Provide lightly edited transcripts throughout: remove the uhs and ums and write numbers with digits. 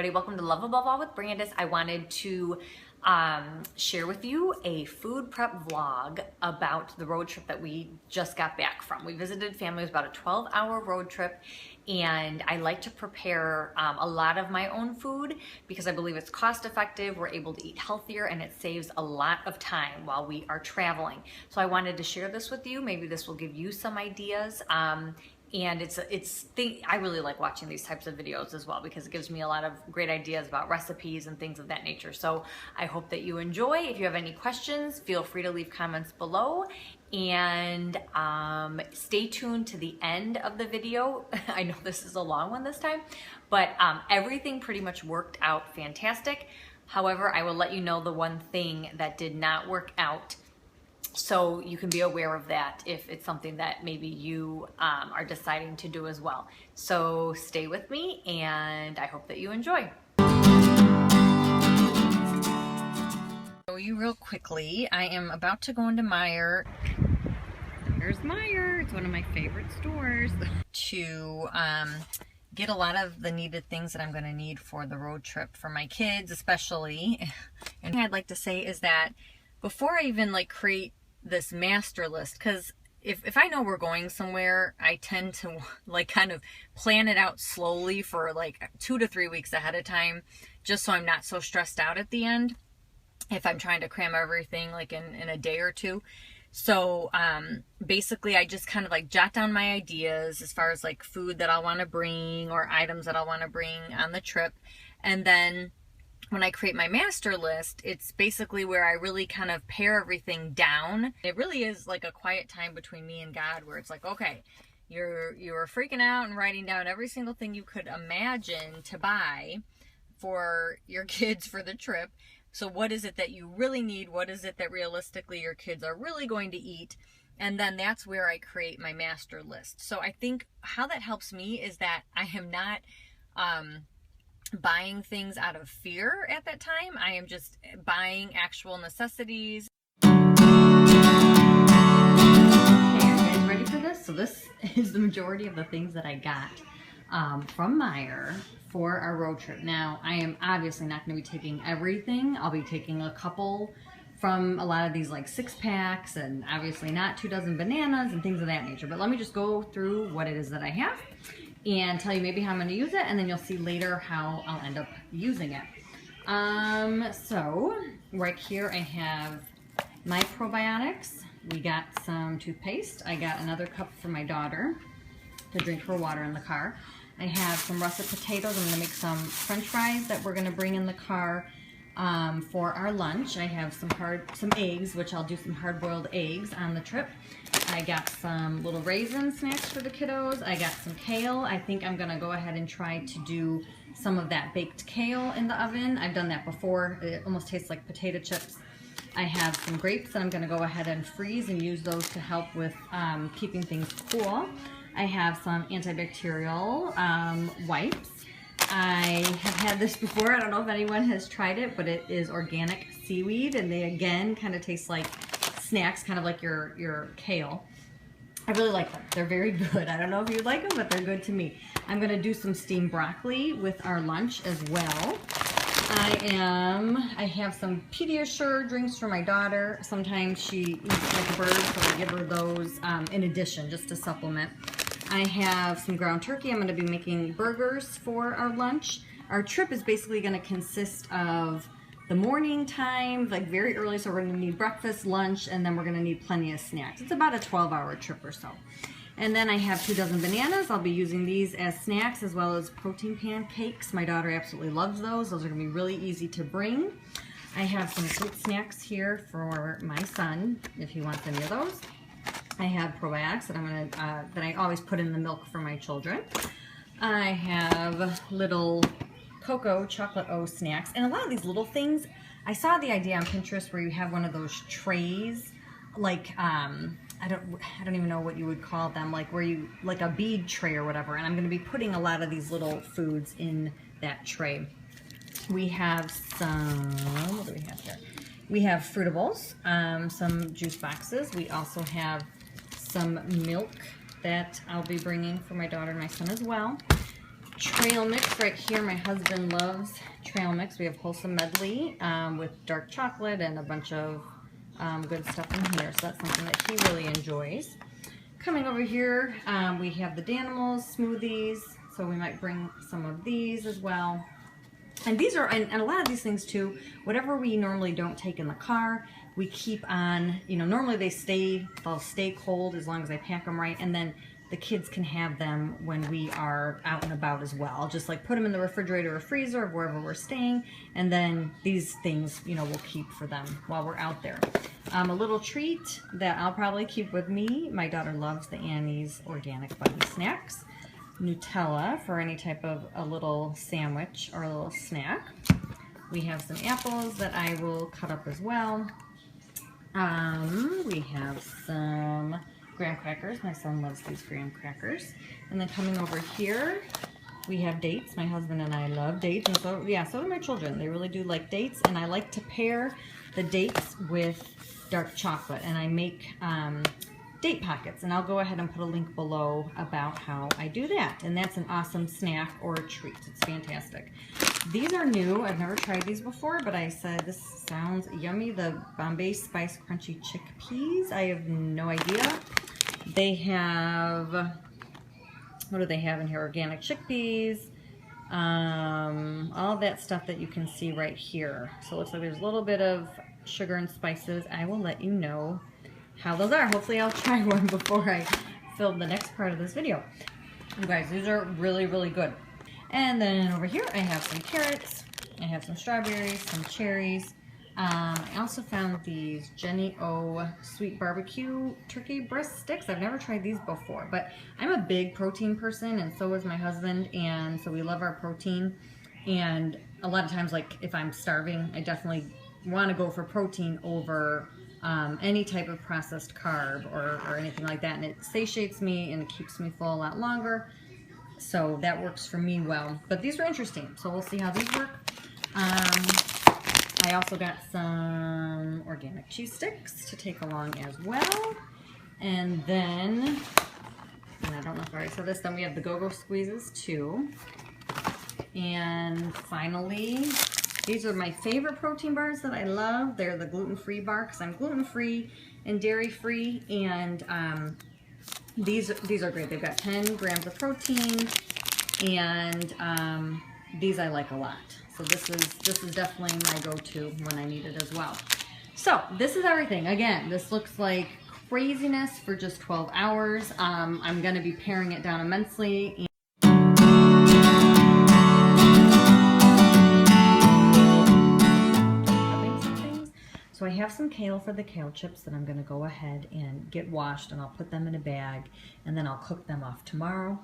everybody. Welcome to Love Above All with Brandis. I wanted to share with you a food prep vlog about the road trip that we just got back from. We visited family. It was about a 12-hour road trip, and I like to prepare a lot of my own food because I believe it's cost effective. We're able to eat healthier, and it saves a lot of time while we are traveling. So I wanted to share this with you. Maybe this will give you some ideas. And I really like watching these types of videos as well because it gives me a lot of great ideas about recipes and things of that nature. So I hope that you enjoy. If you have any questions, feel free to leave comments below, and stay tuned to the end of the video. I know this is a long one this time, but everything pretty much worked out fantastic. However, I will let you know the one thing that did not work out, so you can be aware of that if it's something that maybe you are deciding to do as well. So stay with me, and I hope that you enjoy. Show you real quickly. I am about to go into Meijer. Here's Meijer. It's one of my favorite stores. To get a lot of the needed things that I'm going to need for the road trip for my kids, especially. And what I'd like to say is that before I even create this master list, because if I know we're going somewhere, I tend to kind of plan it out slowly for 2 to 3 weeks ahead of time, just so I'm not so stressed out at the end if I'm trying to cram everything in a day or two. So basically I just kind of jot down my ideas as far as food that I want to bring or items that I want to bring on the trip. And then when I create my master list, it's basically where I really kind of pare everything down. It really is like a quiet time between me and God, where it's okay, you're freaking out and writing down every single thing you could imagine to buy for your kids for the trip. So what is it that you really need? What is it that realistically your kids are really going to eat? And then that's where I create my master list. So I think how that helps me is that I am not buying things out of fear at that time. I am just buying actual necessities. Okay, are you guys ready for this? So this is the majority of the things that I got from Meijer for our road trip. Now, I am obviously not going to be taking everything. I'll be taking a couple from a lot of these 6-packs, and obviously not 24 bananas and things of that nature. But let me just go through what it is that I have and tell you maybe how I'm going to use it, and then you'll see later how I'll end up using it. So right here I have my probiotics. We got some toothpaste. I got another cup for my daughter to drink her water in the car. I have some russet potatoes. I'm going to make some french fries that we're going to bring in the car for our lunch. I have some eggs, which I'll do some hard-boiled eggs on the trip. I got some little raisin snacks for the kiddos. I got some kale. I think I'm going to go ahead and try to do some of that baked kale in the oven. I've done that before. It almost tastes like potato chips. I have some grapes that I'm going to go ahead and freeze and use those to help with keeping things cool. I have some antibacterial wipes. I have had this before. I don't know if anyone has tried it, but it is organic seaweed, and they again kind of taste like snacks, kind of like your kale. I really like them. They're very good. I don't know if you like them, but they're good to me. I'm going to do some steamed broccoli with our lunch as well. I have some Pediasure drinks for my daughter. Sometimes she eats like a bird, so I give her those in addition, just to supplement. I have some ground turkey. I'm going to be making burgers for our lunch. Our trip is basically going to consist of the morning time, very early, so we're going to need breakfast, lunch, and then we're going to need plenty of snacks. It's about a 12-hour trip or so. And then I have 24 bananas. I'll be using these as snacks as well as protein pancakes. My daughter absolutely loves those. Those are going to be really easy to bring. I have some fruit snacks here for my son if he wants any of those. I have probiotics that I always put in the milk for my children. I have little cocoa chocolate O snacks, and a lot of these little things. I saw the idea on Pinterest where you have one of those trays, I don't even know what you would call them, where you a bead tray or whatever. And I'm going to be putting a lot of these little foods in that tray. We have some, what do we have here? We have fruitables, some juice boxes. We also have some milk that I'll be bringing for my daughter and my son as well. trail mix right here. My husband loves trail mix. We have Wholesome Medley with dark chocolate and a bunch of good stuff in here. So that's something that he really enjoys. Coming over here, we have the Danimals smoothies. So we might bring some of these as well. And these are, and a lot of these things too, whatever we normally don't take in the car, we keep on, you know, normally they'll stay cold as long as I pack them right, and then the kids can have them when we are out and about as well. I'll just like put them in the refrigerator or freezer of wherever we're staying, and then these things, you know, we'll keep for them while we're out there. A little treat that I'll probably keep with me, my daughter loves the Annie's Organic Bunny Snacks. Nutella for any type of a little sandwich or a little snack. We have some apples that I will cut up as well. We have some graham crackers. My son loves these graham crackers. And then coming over here, we have dates. My husband and I love dates, and so do my children. They really do like dates, and I like to pair the dates with dark chocolate, and I make date pockets, and I'll go ahead and put a link below about how I do that. And that's an awesome snack or a treat. It's fantastic. These are new. I've never tried these before, but I said this sounds yummy. The Bombay Spice Crunchy Chickpeas. I have no idea. They have, what do they have in here? Organic chickpeas, all that stuff that you can see right here. So it looks like there's a little bit of sugar and spices. I will let you know how those are. Hopefully I'll try one before I film the next part of this video. You guys, these are really, really good. And then over here I have some carrots, I have some strawberries, some cherries. I also found these Jenny O sweet barbecue turkey breast sticks. I've never tried these before, but I'm a big protein person, and so is my husband, and so we love our protein. And a lot of times, like if I'm starving, I definitely want to go for protein over any type of processed carb or anything like that, and it satiates me and it keeps me full a lot longer, so that works for me well. But these are interesting, so we'll see how these work. I also got some organic cheese sticks to take along as well, and then, and I don't know if I already said this, then we have the Go-Go Squeezes too. And finally, these are my favorite protein bars that I love. They're the gluten-free bar, because I'm gluten-free and dairy-free, and these are great. They've got 10 grams of protein, and these I like a lot. So this is definitely my go-to when I need it as well. So this is everything. Again, this looks like craziness for just 12 hours. I'm going to be paring it down immensely. So I have some kale for the kale chips that I'm going to go ahead and get washed, and I'll put them in a bag, and then I'll cook them off tomorrow.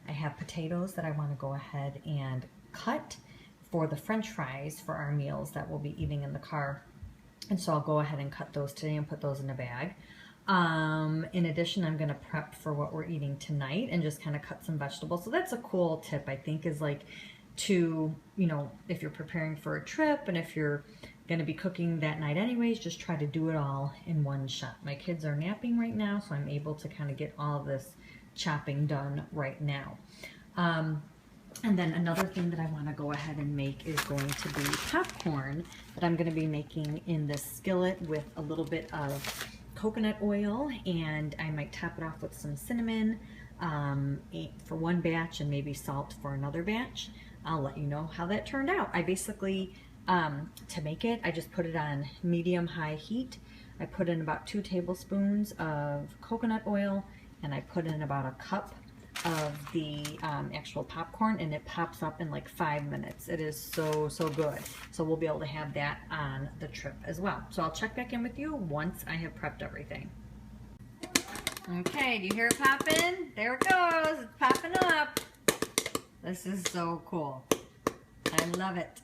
I have potatoes that I want to go ahead and cut for the French fries for our meals that we'll be eating in the car. And so I'll go ahead and cut those today and put those in a bag. In addition, I'm going to prep for what we're eating tonight and just kind of cut some vegetables. So that's a cool tip, I think, is like to, you know, if you're preparing for a trip and if you're going to be cooking that night anyways, just try to do it all in one shot. My kids are napping right now, so I'm able to kind of get all of this chopping done right now. And then another thing that I want to go ahead and make is going to be popcorn that I'm going to be making in this skillet with a little bit of coconut oil, and I might top it off with some cinnamon for one batch and maybe salt for another batch. I'll let you know how that turned out. I basically, to make it, I just put it on medium-high heat. I put in about 2 tablespoons of coconut oil, and I put in about a cup of the actual popcorn, and it pops up in like 5 minutes. It is so good. So we'll be able to have that on the trip as well. So I'll check back in with you once I have prepped everything. Okay, do you hear it popping? There it goes. It's popping up. This is so cool. I love it.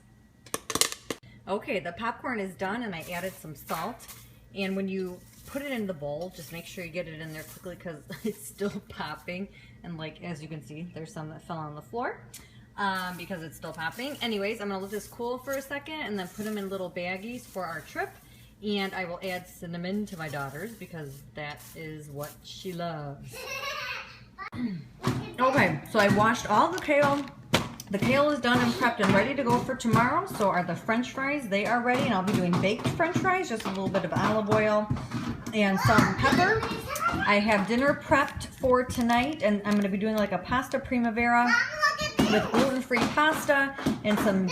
Okay, the popcorn is done, and I added some salt. And when you put it in the bowl, just make sure you get it in there quickly because it's still popping. And like, as you can see, there's some that fell on the floor because it's still popping. Anyways, I'm gonna let this cool for a second and then put them in little baggies for our trip. And I will add cinnamon to my daughter's because that is what she loves. Okay, so I washed all the kale The kale is done and prepped and ready to go for tomorrow. So are the French fries. They are ready, and I'll be doing baked French fries, just a little bit of olive oil and salt and pepper. I have dinner prepped for tonight, and I'm going to be doing like a pasta primavera with gluten-free pasta and some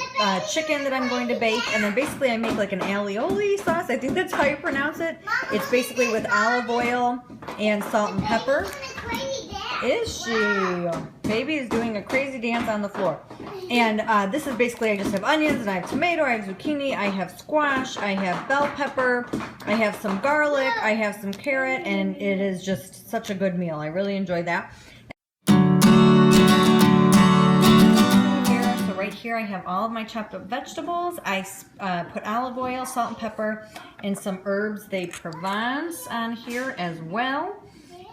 chicken that I'm going to bake. And then basically I make like an alioli sauce. I think that's how you pronounce it. It's basically with olive oil and salt and pepper. Is she? Baby is doing a crazy dance on the floor. And this is basically, I just have onions, and I have tomato, I have zucchini, I have squash, I have bell pepper, I have some garlic, I have some carrot, and it is just such a good meal. I really enjoy that. So right here I have all of my chopped up vegetables. I put olive oil, salt and pepper, and some herbs de Provence on here as well.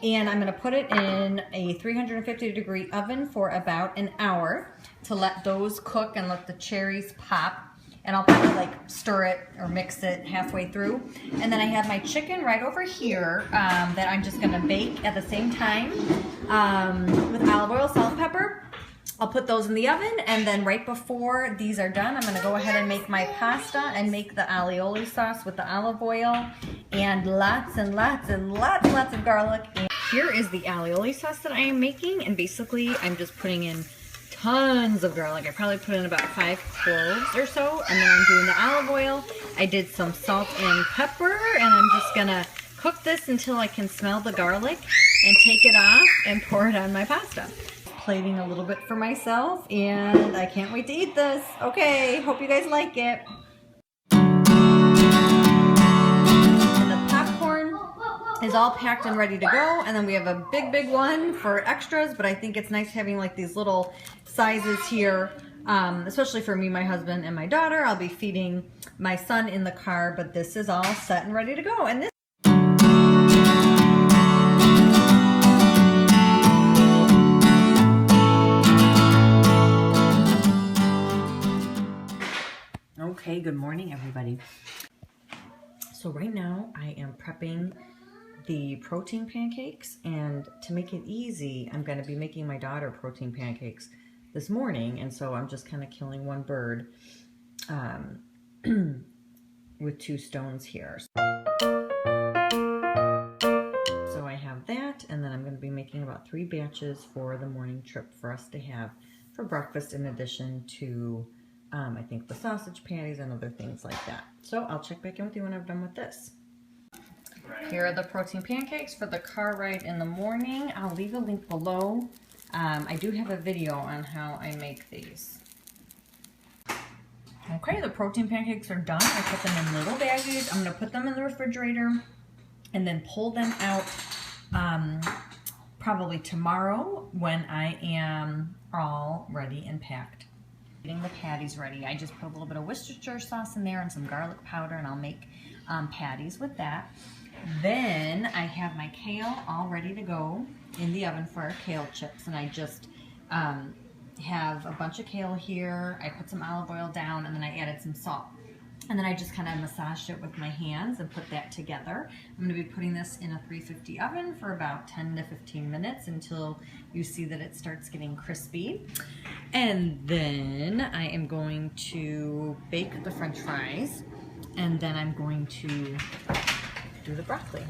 And I'm going to put it in a 350-degree oven for about an hour to let those cook and let the cherries pop. And I'll probably like stir it or mix it halfway through. And then I have my chicken right over here that I'm just going to bake at the same time with olive oil, salt, and pepper. I'll put those in the oven, and then right before these are done, I'm going to go ahead and make my pasta and make the alioli sauce with the olive oil and lots and lots and lots and lots of garlic. And here is the alioli sauce that I am making, and basically I'm just putting in tons of garlic. I probably put in about 5 cloves or so, and then I'm doing the olive oil. I did some salt and pepper, and I'm just going to cook this until I can smell the garlic and take it off and pour it on my pasta. Plating a little bit for myself, and I can't wait to eat this. Okay, hope you guys like it. And the popcorn is all packed and ready to go, and then we have a big one for extras, but I think it's nice having like these little sizes here, especially for me, my husband, and my daughter. I'll be feeding my son in the car, but this is all set and ready to go. And this Okay, good morning everybody. So right now I am prepping the protein pancakes, and to make it easy, I'm going to be making my daughter protein pancakes this morning, and so I'm just kind of killing one bird with 2 stones here. So I have that, and then I'm going to be making about 3 batches for the morning trip for us to have for breakfast, in addition to I think the sausage patties and other things like that. So I'll check back in with you when I'm done with this. Here are the protein pancakes for the car ride in the morning. I'll leave a link below. I do have a video on how I make these. Okay, the protein pancakes are done. I put them in little baggies. I'm going to put them in the refrigerator and then pull them out probably tomorrow when I am all ready and packed. Getting the patties ready. I just put a little bit of Worcestershire sauce in there and some garlic powder, and I'll make patties with that. Then I have my kale all ready to go in the oven for our kale chips, and I just have a bunch of kale here. I put some olive oil down, and then I added some salt. And then I just kind of massaged it with my hands and put that together. I'm going to be putting this in a 350 oven for about 10 to 15 minutes until you see that it starts getting crispy. And then I am going to bake the French fries, and then I'm going to do the broccoli.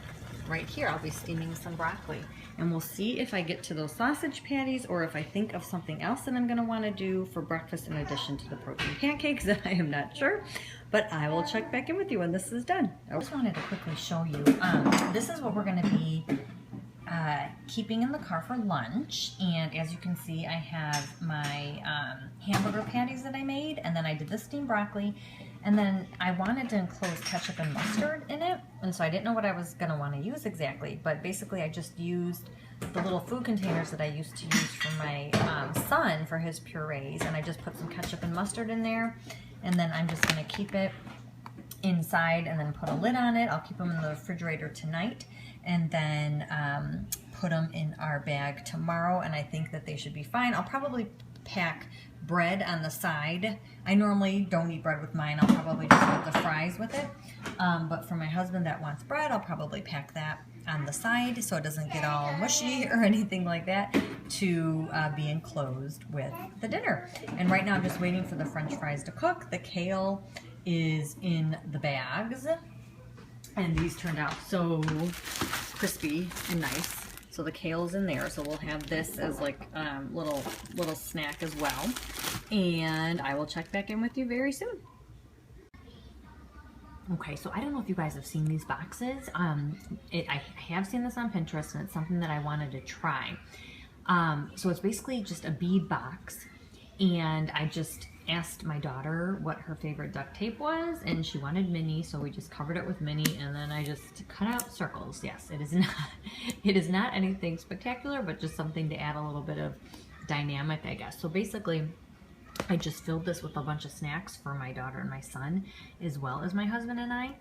Right here, I'll be steaming some broccoli. And we'll see if I get to those sausage patties, or if I think of something else that I'm going to want to do for breakfast in addition to the protein pancakes. That I am not sure, but I will check back in with you when this is done. I just wanted to quickly show you, this is what we're going to be keeping in the car for lunch. And as you can see, I have my hamburger patties that I made, and then I did the steamed broccoli. And then I wanted to enclose ketchup and mustard in it, and so I didn't know what I was going to want to use exactly, but basically I just used the little food containers that I used to use for my son for his purees, and I just put some ketchup and mustard in there, and then I'm just going to keep it inside and then put a lid on it. I'll keep them in the refrigerator tonight, and then put them in our bag tomorrow, and I think that they should be fine. I'll probably pack bread on the side. I normally don't eat bread with mine. I'll probably just have the fries with it. But for my husband that wants bread, I'll probably pack that on the side so it doesn't get all mushy or anything like that, to be enclosed with the dinner. And right now I'm just waiting for the French fries to cook. The kale is in the bags, and these turned out so crispy and nice. So the kale's in there, so we'll have this as like little snack as well. And I will check back in with you very soon. Okay, so I don't know if you guys have seen these boxes. I have seen this on Pinterest, and it's something that I wanted to try. So it's basically just a bead box, and I just asked my daughter what her favorite duct tape was, and she wanted mini, so we just covered it with mini, and then I just cut out circles. Yes, it is not anything spectacular, but just something to add a little bit of dynamic, I guess. So basically, I just filled this with a bunch of snacks for my daughter and my son, as well as my husband and I.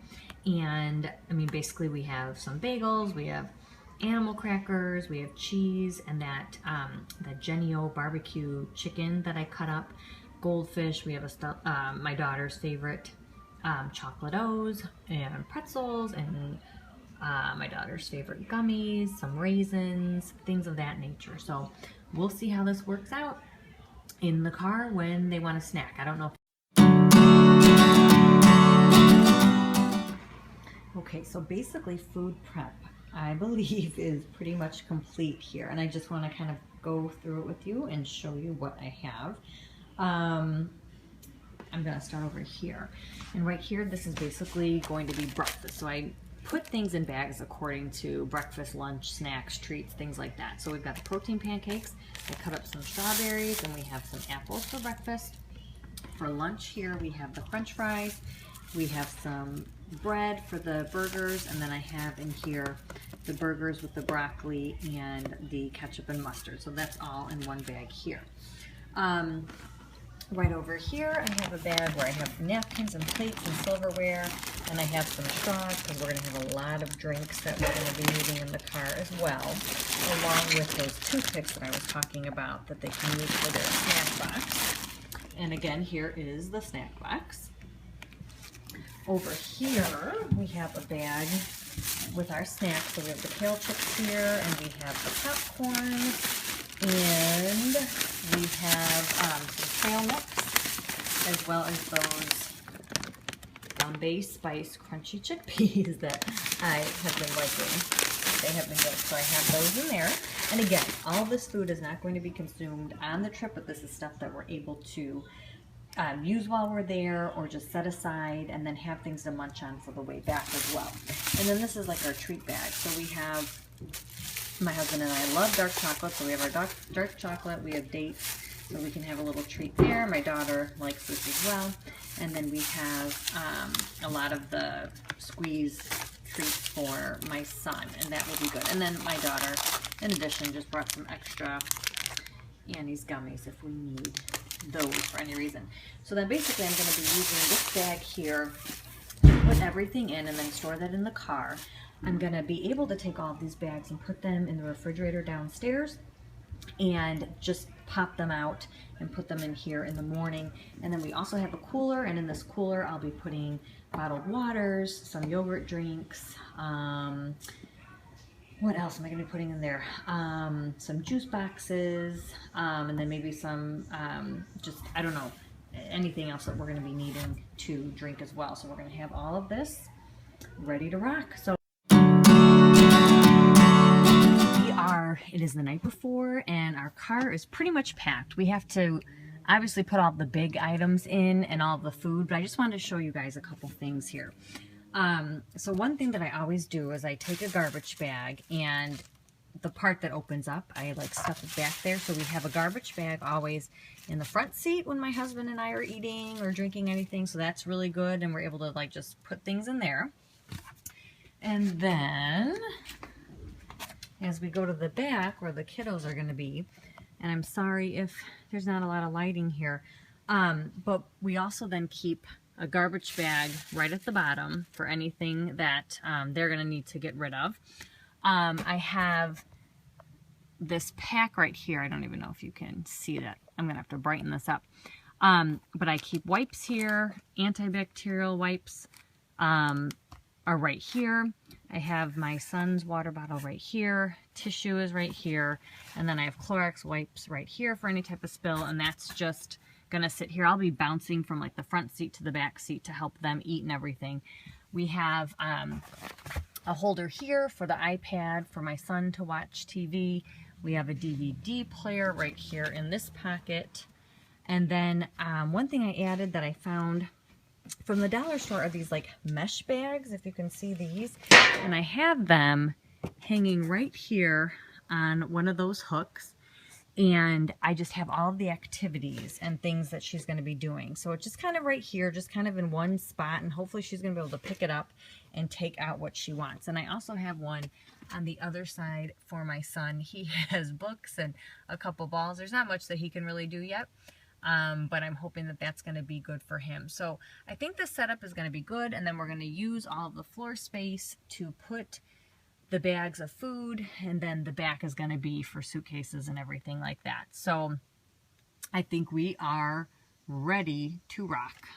And I mean, basically we have some bagels, we have animal crackers, we have cheese, and that Genio barbecue chicken that I cut up, goldfish, we have my daughter's favorite chocolate O's, and pretzels, and my daughter's favorite gummies, some raisins, things of that nature. So we'll see how this works out in the car when they want a snack. I don't know. Okay, so basically food prep, I believe, is pretty much complete here, and I just want to kind of go through it with you and show you what I have. I'm going to start over here, and right here this is basically going to be breakfast. So I put things in bags according to breakfast, lunch, snacks, treats, things like that. So we've got the protein pancakes, I cut up some strawberries, and we have some apples for breakfast. For lunch here we have the French fries, we have some bread for the burgers, and then I have in here the burgers with the broccoli and the ketchup and mustard. So that's all in one bag here. Right over here I have a bag where I have napkins and plates and silverware, and I have some straws because we're going to have a lot of drinks that we're going to be needing in the car as well, along with those toothpicks that I was talking about that they can use for their snack box. And again, here is the snack box. Over here we have a bag with our snacks. So we have the kale chips here, and we have the popcorn, and we have some trail mix, as well as those Bombay Spice crunchy chickpeas that I have been liking. They have been good, so I have those in there. And again, all this food is not going to be consumed on the trip, but this is stuff that we're able to use while we're there, or just set aside and then have things to munch on for the way back as well. And then this is like our treat bag. So we have, my husband and I love dark chocolate, so we have our dark chocolate, we have dates, so we can have a little treat there. My daughter likes this as well. And then we have a lot of the squeeze treats for my son, and that will be good. And then my daughter, in addition, just brought some extra Annie's gummies if we need those for any reason. So then basically I'm going to be using this bag here, put everything in, and then store that in the car. I'm going to be able to take all of these bags and put them in the refrigerator downstairs and just pop them out and put them in here in the morning. And then we also have a cooler, and in this cooler I'll be putting bottled waters, some yogurt drinks, what else am I going to be putting in there? Some juice boxes, and then maybe some, just, I don't know, anything else that we're going to be needing to drink as well. So we're going to have all of this ready to rock. So it is the night before, and our car is pretty much packed. We have to obviously put all the big items in and all the food, but I just wanted to show you guys a couple things here. So one thing that I always do is I take a garbage bag, and the part that opens up, I like stuff it back there. So we have a garbage bag always in the front seat when my husband and I are eating or drinking anything. So that's really good, and we're able to like just put things in there. And then as we go to the back where the kiddos are going to be, and I'm sorry if there's not a lot of lighting here, but we also then keep a garbage bag right at the bottom for anything that they're going to need to get rid of. I have this pack right here. I don't even know if you can see that I'm going to have to brighten this up. But I keep wipes here, antibacterial wipes are right here. I have my son's water bottle right here, tissue is right here, and then I have Clorox wipes right here for any type of spill, and that's just gonna sit here. I'll be bouncing from like the front seat to the back seat to help them eat and everything. We have a holder here for the iPad for my son to watch TV. We have a DVD player right here in this pocket. And then one thing I added that I found from the dollar store are these like mesh bags, if you can see these. And I have them hanging right here on one of those hooks. And I just have all of the activities and things that she's going to be doing. So it's just kind of right here, just kind of in one spot. And hopefully she's going to be able to pick it up and take out what she wants. And I also have one on the other side for my son. He has books and a couple balls. There's not much that he can really do yet. But I'm hoping that that's going to be good for him. So I think the setup is going to be good. And then we're going to use all of the floor space to put the bags of food. And then the back is going to be for suitcases and everything like that. So I think we are ready to rock.